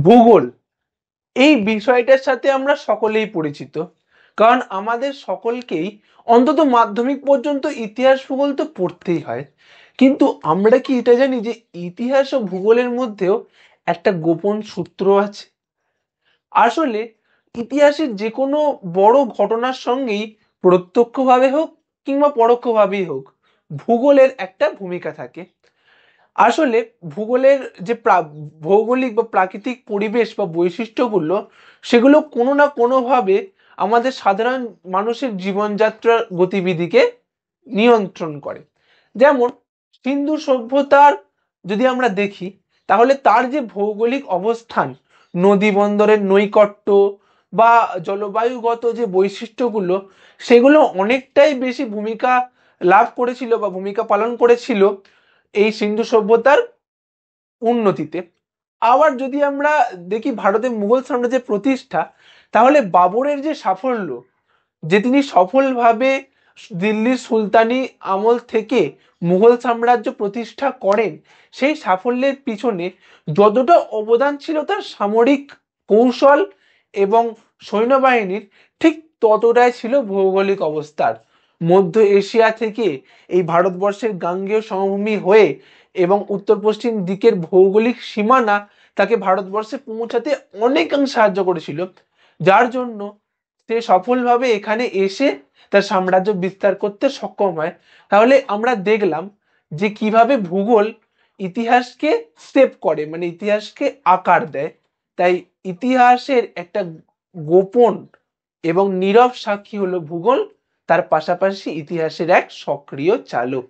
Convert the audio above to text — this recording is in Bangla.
ভূগোল এই বিষয়টার সাথে আমরা সকলেই পরিচিত, কারণ আমাদের সকলকেই অন্তত মাধ্যমিক পর্যন্ত ইতিহাস ভূগোল তো পড়তেই হয়। কিন্তু আমরা কি এটা জানি যে ইতিহাস ও ভূগোলের মধ্যেও একটা গোপন সূত্র আছে? আসলে ইতিহাসের যে কোনো বড় ঘটনার সঙ্গেই প্রত্যক্ষভাবে হোক কিংবা পরোক্ষভাবেই হোক ভূগোলের একটা ভূমিকা থাকে। আসলে ভূগোলের যে ভৌগোলিক বা প্রাকৃতিক পরিবেশ বা বৈশিষ্ট্যগুলো, সেগুলো কোনো না কোনোভাবে আমাদের সাধারণ মানুষের জীবনযাত্রার গতিবিধিকে নিয়ন্ত্রণ করে। যেমন সিন্ধু সভ্যতার যদি আমরা দেখি, তাহলে তার যে ভৌগোলিক অবস্থান, নদী বন্দরের নৈকট্য বা জলবায়ুগত যে বৈশিষ্ট্যগুলো, সেগুলো অনেকটাই বেশি ভূমিকা লাভ করেছিল বা ভূমিকা পালন করেছিল এই সিন্ধু সভ্যতার উন্নতিতে। আবার যদি আমরা দেখি ভারতের মুঘল সাম্রাজ্যের প্রতিষ্ঠা, তাহলে বাবরের যে সাফল্য, যে তিনি সফলভাবে দিল্লির সুলতানি আমল থেকে মুঘল সাম্রাজ্য প্রতিষ্ঠা করেন, সেই সাফল্যের পিছনে যতটা অবদান ছিল তার সামরিক কৌশল এবং সৈন্যবাহিনীর, ঠিক ততটাই ছিল ভৌগোলিক অবস্থার। মধ্য এশিয়া থেকে এই ভারতবর্ষের গাঙ্গেয় সমভূমি হয়ে এবং উত্তর পশ্চিম দিকের ভৌগোলিক সীমানা তাকে ভারতবর্ষে পৌঁছাতে অনেকাংশে সাহায্য করেছিল, যার জন্য সে সফলভাবে এখানে এসে তার সাম্রাজ্য বিস্তার করতে সক্ষম হয়। তাহলে আমরা দেখলাম যে কিভাবে ভূগোল ইতিহাসকে শেপ করে, মানে ইতিহাসকে আকার দেয়। তাই ইতিহাসের একটা গোপন এবং নীরব সাক্ষী হলো ভূগোল, তার পাশাপাশি ইতিহাসের এক সক্রিয় চালক।